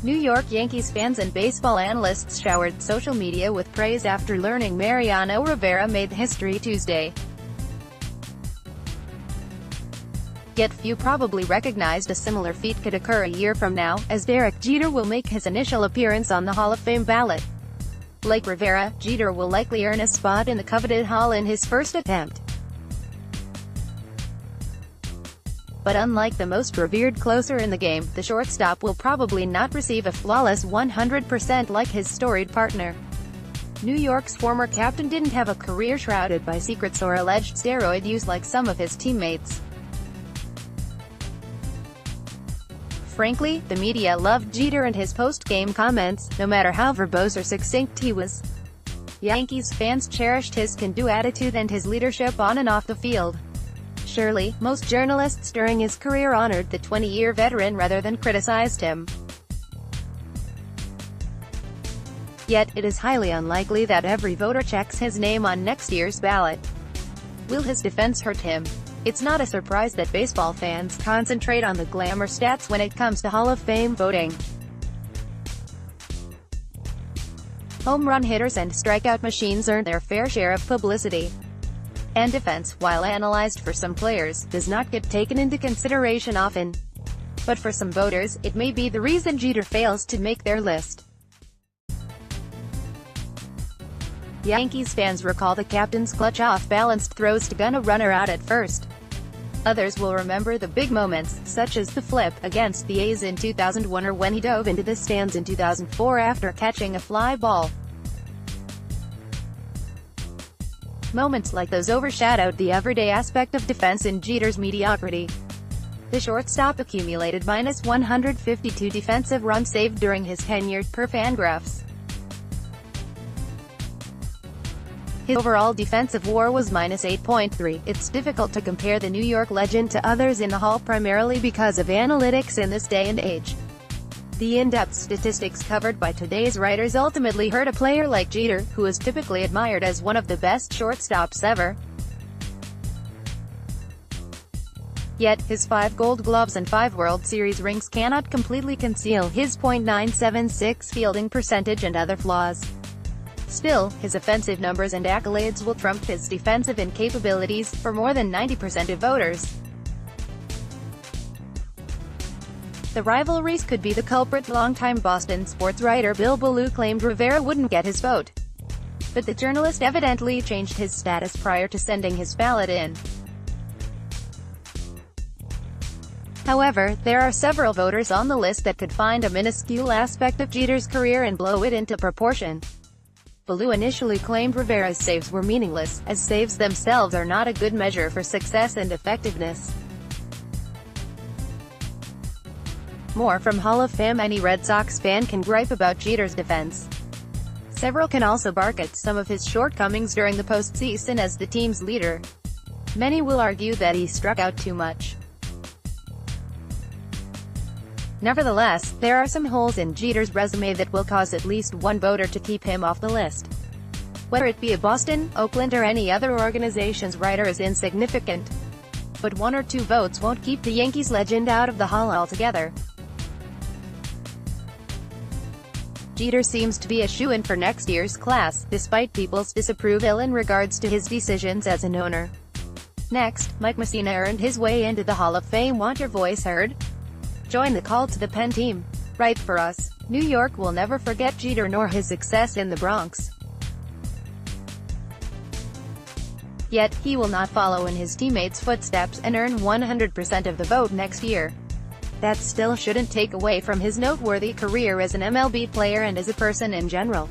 New York Yankees fans and baseball analysts showered social media with praise after learning Mariano Rivera made history Tuesday. Yet few probably recognized a similar feat could occur a year from now, as Derek Jeter will make his initial appearance on the Hall of Fame ballot. Like Rivera, Jeter will likely earn a spot in the coveted Hall in his first attempt. But unlike the most revered closer in the game, the shortstop will probably not receive a flawless 100% like his storied partner. New York's former captain didn't have a career shrouded by secrets or alleged steroid use like some of his teammates. Frankly, the media loved Jeter and his post-game comments, no matter how verbose or succinct he was. Yankees fans cherished his can-do attitude and his leadership on and off the field. Surely, most journalists during his career honored the 20-year veteran rather than criticized him. Yet, it is highly unlikely that every voter checks his name on next year's ballot. Will his defense hurt him? It's not a surprise that baseball fans concentrate on the glamour stats when it comes to Hall of Fame voting. Home run hitters and strikeout machines earn their fair share of publicity. And defense, while analyzed for some players, does not get taken into consideration often. But for some voters, it may be the reason Jeter fails to make their list. Yankees fans recall the captain's clutch off-balanced throws to gun a runner out at first. Others will remember the big moments, such as the flip against the A's in 2001 or when he dove into the stands in 2004 after catching a fly ball. Moments like those overshadowed the everyday aspect of defense in Jeter's mediocrity. The shortstop accumulated -152 defensive runs saved during his tenure per Fangraphs. His overall defensive WAR was -8.3. It's difficult to compare the New York legend to others in the Hall primarily because of analytics in this day and age. The in-depth statistics covered by today's writers ultimately hurt a player like Jeter, who is typically admired as one of the best shortstops ever. Yet, his 5 Gold Gloves and 5 World Series rings cannot completely conceal his .976 fielding percentage and other flaws. Still, his offensive numbers and accolades will trump his defensive incapabilities for more than 90% of voters. The rivalries could be the culprit. Longtime Boston sports writer Bill Ballou claimed Rivera wouldn't get his vote. But the journalist evidently changed his status prior to sending his ballot in. However, there are several voters on the list that could find a minuscule aspect of Jeter's career and blow it into proportion. Ballou initially claimed Rivera's saves were meaningless, as saves themselves are not a good measure for success and effectiveness. More from Hall of Fame. Any Red Sox fan can gripe about Jeter's defense. Several can also bark at some of his shortcomings during the postseason as the team's leader. Many will argue that he struck out too much. Nevertheless, there are some holes in Jeter's resume that will cause at least one voter to keep him off the list. Whether it be a Boston, Oakland or any other organization's writer is insignificant. But 1 or 2 votes won't keep the Yankees legend out of the Hall altogether. Jeter seems to be a shoo-in for next year's class, despite people's disapproval in regards to his decisions as an owner. Next, Mike Mussina earned his way into the Hall of Fame. Want your voice heard? Join the call to the pen team. Write for us. New York will never forget Jeter nor his success in the Bronx. Yet, he will not follow in his teammates' footsteps and earn 100% of the vote next year. That still shouldn't take away from his noteworthy career as an MLB player and as a person in general.